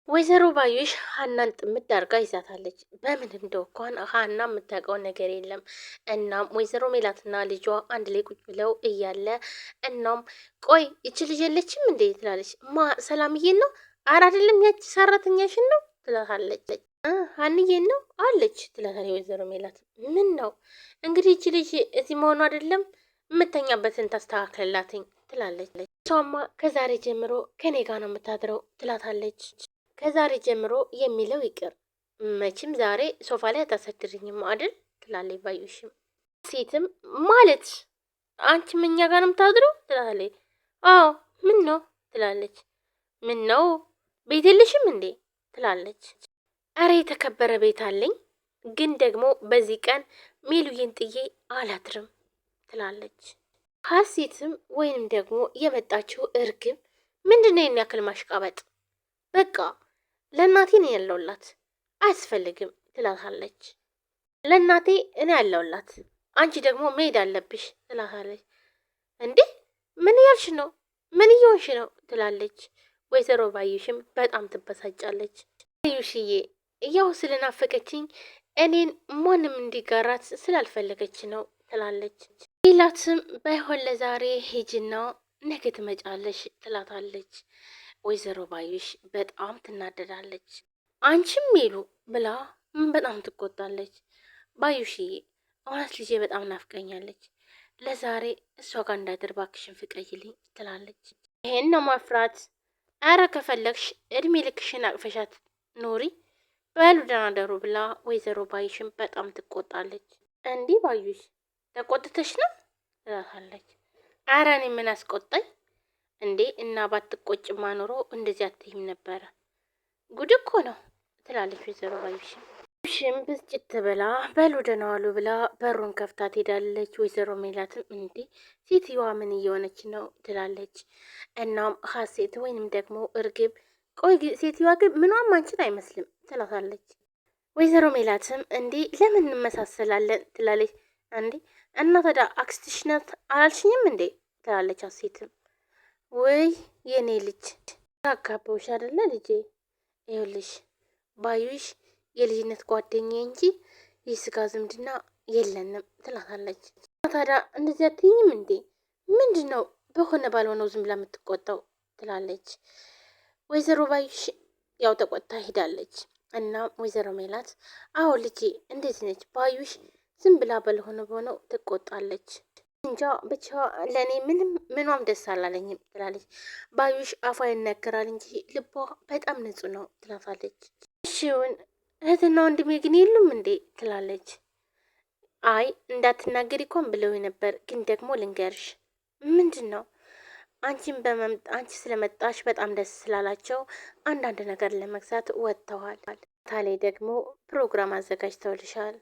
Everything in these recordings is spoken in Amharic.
ወይዘሮ ባዩሽ ሀናን ጥምድ አርጋ ይዛታለች። በምን እንደው እንኳን ሀና የምታውቀው ነገር የለም። እናም ወይዘሮ ሜላትና ልጇ አንድ ላይ ቁጭ ብለው እያለ እናም ቆይ ይች ልጅ የለችም እንዴ ትላለች። ሰላምዬን ነው? አረ አይደለም ያቺ ሰራተኛሽን ነው ትላታለች። ሀንዬን ነው አለች ትላታለች። ወይዘሮ ሜላት ምን ነው እንግዲህ ይች ልጅ እዚህ መሆኑ አይደለም የምተኛበትን ታስተካክልላትኝ ትላለች። እሷማ ከዛሬ ጀምሮ ከኔ ጋር ነው የምታድረው ትላታለች። ከዛሬ ጀምሮ የሚለው ይቅር፣ መቼም ዛሬ ሶፋ ላይ አታሰድርኝም አይደል ትላለች ባዩሽም። ሴትም ማለት አንቺም እኛ ጋር ነው የምታድረው ትላለች። አዎ ምን ነው ትላለች። ምን ነው ቤት የለሽም እንዴ ትላለች። አረ የተከበረ ቤት አለኝ፣ ግን ደግሞ በዚህ ቀን ሜሉዬን ጥዬ አላድርም ትላለች። ሀሴትም ወይንም ደግሞ የመጣችው እርግብ ምንድነው የኔ ያክል ማሽቃበጥ፣ በቃ ለእናቴ ነው ያለውላት አያስፈልግም ትላታለች። ለእናቴ እኔ ያለውላት አንቺ ደግሞ መሄድ አለብሽ ትላታለች። እንዴ ምን እያልሽ ነው? ምን እየሆንሽ ነው ትላለች። ወይዘሮ ባዩሽም በጣም ትበሳጫለች። ባዩሽዬ ያው ስለናፈቀችኝ እኔን ማንም እንዲጋራት ስላልፈለገች ነው ትላለች። ሌላትም ባይሆን ለዛሬ ሂጂና ነገ ትመጫለሽ ትላታለች። ወይዘሮ ባዩሽ በጣም ትናደዳለች። አንቺም ሜሉ ብላ በጣም ትቆጣለች። ባዩሽዬ እውነት ልጄ በጣም ናፍቀኛለች፣ ለዛሬ እሷ ጋር እንዳደር እባክሽን ፍቀይልኝ ትላለች። ይሄን ነው ማፍራት? አረ ከፈለግሽ እድሜ ልክሽን አቅፈሻት ኑሪ፣ በሉ ደህና ደሩ ብላ ወይዘሮ ባዩሽን በጣም ትቆጣለች። እንዲህ ባዩሽ ተቆጥተሽ ነው ትላታለች። አረ እኔ ምን አስቆጣኝ እንዴ እና ባትቆጭማ ኖሮ እንደዚህ አትይም ነበረ። ጉድ እኮ ነው ትላለች ወይዘሮ ባዩሽም። ባዩሽም ብስጭት ብላ በሉ ደህና ዋሉ ብላ በሩን ከፍታ ትሄዳለች። ወይዘሮ ሜላትም እንዴ ሴትዮዋ ምን እየሆነች ነው ትላለች። እናም ሀሴት ወይንም ደግሞ እርግብ ቆይ ሴትዮዋ ግን ምኗም አንቺን አይመስልም ትላታለች። ወይዘሮ ሜላትም እንዴ ለምን እንመሳሰላለን ትላለች። እንዴ እና ታዲያ አክስትሽ ናት አላልሽኝም እንዴ ትላለች ሀሴትም። ወይ የኔ ልጅ አጋባውሽ አይደለ ልጄ? ይኸውልሽ ባዩሽ የልጅነት ጓደኛዬ እንጂ የስጋ ዝምድና የለንም ትላታለች። ታዲያ እንደዚህ አትይኝም እንዴ? ምንድን ነው በሆነ ባልሆነው ዝም ብላ የምትቆጣው ትላለች። ወይዘሮ ባዩሽ ያው ተቆጣ ሄዳለች። እና ወይዘሮ ሜላት አዎ ልጄ እንዴት ነች ባዩሽ ዝም ብላ ባልሆነ በሆነው ትቆጣለች እንጃ ብቻ ለእኔ ምኗም ደስ አላለኝም ትላለች። ባዩሽ አፏ ይነገራል እንጂ ልቧ በጣም ንጹህ ነው ትላታለች። እሺውን እህትና ወንድሜ ግን የሉም እንዴ ትላለች። አይ እንዳትናገሪ እንኳን ብለው ነበር፣ ግን ደግሞ ልንገርሽ። ምንድን ነው? አንቺ ስለመጣሽ በጣም ደስ ስላላቸው አንዳንድ ነገር ለመግዛት ወጥተዋል። ታላይ ደግሞ ፕሮግራም አዘጋጅተውልሻል።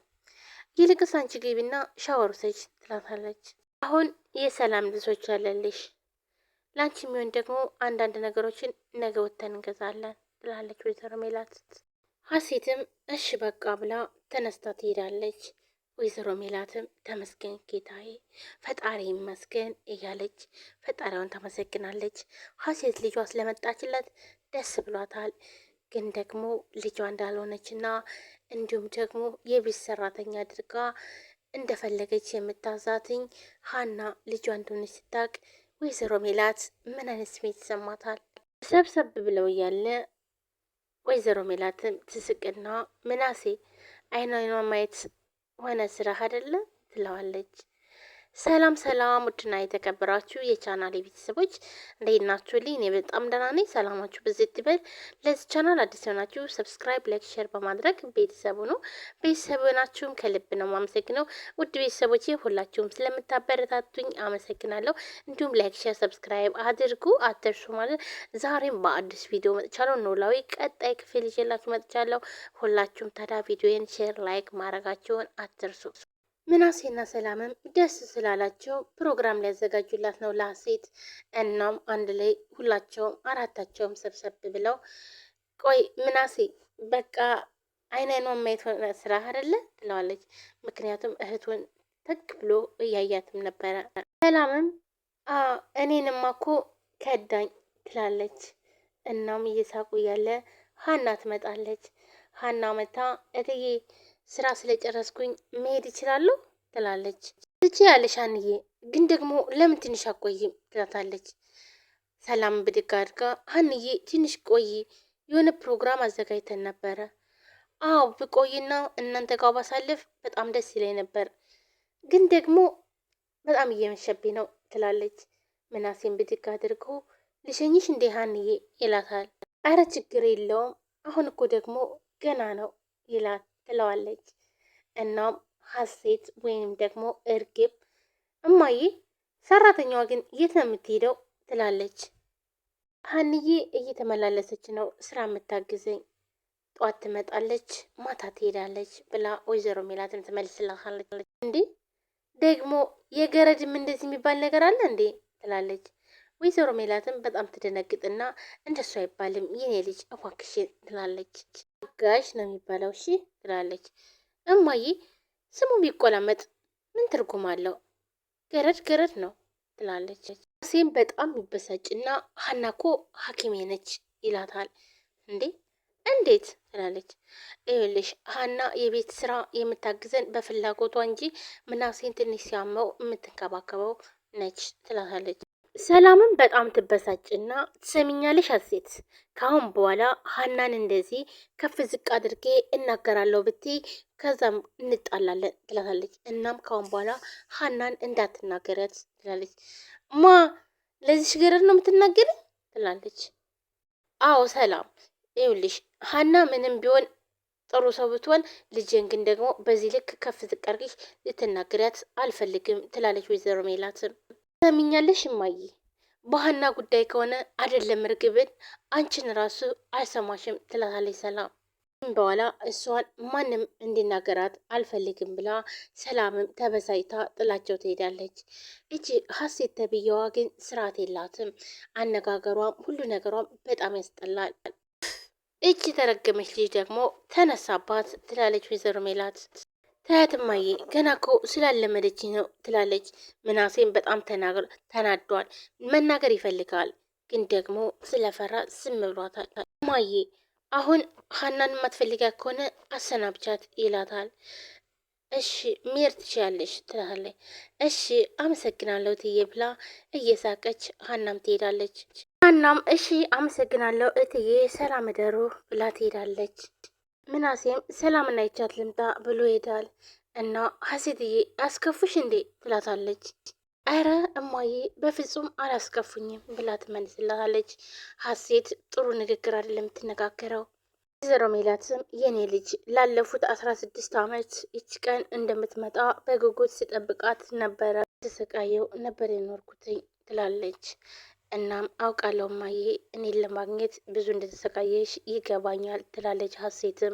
ይልቅስ አንቺ ግቢና ሻወር ውሰጂ ትላታለች። አሁን የሰላም ልብሶች አለልሽ፣ ላንቺ የሚሆን ደግሞ አንዳንድ ነገሮችን ነገ ወጥተን እንገዛለን ትላለች ወይዘሮ ሜላት። ሀሴትም እሺ በቃ ብላ ተነስታ ትሄዳለች። ወይዘሮ ሜላትም ተመስገን ጌታዬ ፈጣሪ ይመስገን እያለች ፈጣሪዋን ታመሰግናለች። ሀሴት ልጇ ስለመጣችለት ደስ ብሏታል። ግን ደግሞ ልጇ እንዳልሆነችና እንዲሁም ደግሞ የቤት ሰራተኛ አድርጋ እንደፈለገች የምታዛትኝ ሀና ልጇ እንደሆነች ስታቅ ወይዘሮ ሜላት ምን አይነት ስሜት ይሰማታል? ሰብሰብ ብለው እያለ ወይዘሮ ሜላትም ትስቅና ምናሴ አይኗ ማየት ሆነ ስራ አይደለ ትለዋለች። ሰላም ሰላም፣ ውድና የተከበራችሁ የቻናል ቤተሰቦች እንዴት ናችሁልኝ? እኔ በጣም ደህና ነኝ። ሰላማችሁ ብዝት ይበል። ለዚህ ቻናል አዲስ የሆናችሁ ሰብስክራይብ፣ ላይክ፣ ሼር በማድረግ ቤተሰቡ ነው። ቤተሰቡ ናችሁም ከልብ ነው ማመሰግነው። ውድ ቤተሰቦቼ ሁላችሁም ስለምታበረታቱኝ አመሰግናለሁ። እንዲሁም ላይክ፣ ሼር፣ ሰብስክራይብ አድርጉ አትርሱ ማለት ዛሬም በአዲስ ቪዲዮ መጥቻለሁ። ኖላዊ ቀጣይ ክፍል ይዤላችሁ መጥቻለሁ። ሁላችሁም ታዲያ ቪዲዮን ሼር፣ ላይክ ማድረጋችሁን አትርሱ። ምናሴና ሰላምም ደስ ስላላቸው ፕሮግራም ሊያዘጋጁላት ነው ለሀሴት። እናም አንድ ላይ ሁላቸውም አራታቸውም ሰብሰብ ብለው ቆይ ምናሴ በቃ አይኗን ማየት ሆነ ስራ አይደለ ትለዋለች። ምክንያቱም እህቱን ተክ ብሎ እያያትም ነበረ። ሰላምም እኔንማ እኮ ከዳኝ ትላለች። እናም እየሳቁ እያለ ሀና ትመጣለች። ሀና መታ እትዬ ስራ ስለጨረስኩኝ መሄድ ይችላለሁ ትላለች። ትችያለሽ ሀንዬ፣ ግን ደግሞ ለምን ትንሽ አቆይም ትላታለች። ሰላም ብድግ አድርጋ ሀንዬ ትንሽ ቆይ፣ የሆነ ፕሮግራም አዘጋጅተን ነበረ። አዎ ብቆይና እናንተ ጋር ባሳልፍ በጣም ደስ ይለኝ ነበር፣ ግን ደግሞ በጣም እየመሸብኝ ነው ትላለች። ምናሴን ብድግ አድርጎ ልሸኝሽ እንዴ ሀንዬ ይላታል። አረ ችግር የለውም አሁን እኮ ደግሞ ገና ነው ይላት ትለዋለች። እናም ሀሴት ወይንም ደግሞ እርግብ እማዬ ሰራተኛዋ ግን የት ነው የምትሄደው ትላለች። ሀንዬ እየተመላለሰች ነው ስራ የምታግዘኝ፣ ጧት ትመጣለች ማታ ትሄዳለች ብላ ወይዘሮ ሜላትን ትመልስላታለች። እንዴ ደግሞ የገረድም እንደዚህ የሚባል ነገር አለ እንዴ ትላለች። ወይዘሮ ሜላትም በጣም ትደነግጥና እንደሱ አይባልም የኔ ልጅ እባክሽን ትላለች። አጋዥ ነው የሚባለው እሺ ትላለች። እማዬ ስሙ ቢቆላመጥ ምን ትርጉም አለው? ገረድ ገረድ ነው ትላለች። ሴም በጣም ይበሳጭና ሀና እኮ ሐኪሜ ነች ይላታል። እንዴ እንዴት ትላለች። ይኸውልሽ ሀና የቤት ስራ የምታግዘን በፍላጎቷ እንጂ ምናሴን ትንሽ ሲያመው የምትንከባከበው ነች ትላታለች። ሰላምም በጣም ትበሳጭና ትሰሚኛለሽ ሀሴት፣ ከአሁን በኋላ ሀናን እንደዚህ ከፍ ዝቅ አድርጌ እናገራለሁ ብትይ ከዛም እንጣላለን ትላታለች። እናም ከአሁን በኋላ ሀናን እንዳትናገረት ትላለች። ማ ለዚሽ ገረድ ነው የምትናገሪ ትላለች። አዎ ሰላም፣ ይኸውልሽ ሀና ምንም ቢሆን ጥሩ ሰው ብትሆን ልጄን ግን ደግሞ በዚህ ልክ ከፍ ዝቅ አድርገሽ ልትናገሪያት አልፈልግም ትላለች ወይዘሮ ሜላትም። ሰሚኛለሽ እማዬ፣ በሀና ጉዳይ ከሆነ አይደለም እርግብን አንቺን ራሱ አልሰማሽም ትላታለች ሰላም። በኋላ እሷን ማንም እንዲናገራት አልፈልግም ብላ ሰላምም ተበሳይታ ጥላቸው ትሄዳለች። እቺ ሀሴት ተብዬዋ ግን ስርዓት የላትም። አነጋገሯም ሁሉ ነገሯም በጣም ያስጠላል። እቺ ተረገመች ልጅ ደግሞ ተነሳባት ትላለች ወይዘሮ ሜላት። ታያትማዬ ገና እኮ ስላለመደች ነው ትላለች። ምናሴም በጣም ተናዷል። መናገር ይፈልጋል ግን ደግሞ ስለፈራ ዝም ብሏታል። ማዬ አሁን ሀናን የማትፈልጋት ከሆነ አሰናብቻት ይላታል። እሺ መሄድ ትችያለሽ ትላለች። እሺ አመሰግናለሁ እትዬ ብላ እየሳቀች ሀናም ትሄዳለች። ሀናም እሺ አመሰግናለሁ እትዬ ሰላም እደሩ ብላ ትሄዳለች። ምናሴም ሰላምና ይቻት ልምጣ ብሎ ይሄዳል። እና ሀሴትዬ አስከፉሽ እንዴ ትላታለች። አረ እማዬ በፍጹም አላስከፉኝም ብላ ትመልስላታለች። ሀሴት ጥሩ ንግግር አይደለም የምትነጋገረው። ወይዘሮ ሜላትም የኔ ልጅ ላለፉት 16 ዓመት ይች ቀን እንደምትመጣ በጉጉት ስጠብቃት ነበረ፣ ተሰቃየው ነበር የኖርኩትኝ ትላለች። እናም አውቃለሁ እማዬ እኔን ለማግኘት ብዙ እንደተሰቃየሽ ይገባኛል ትላለች ሀሴትም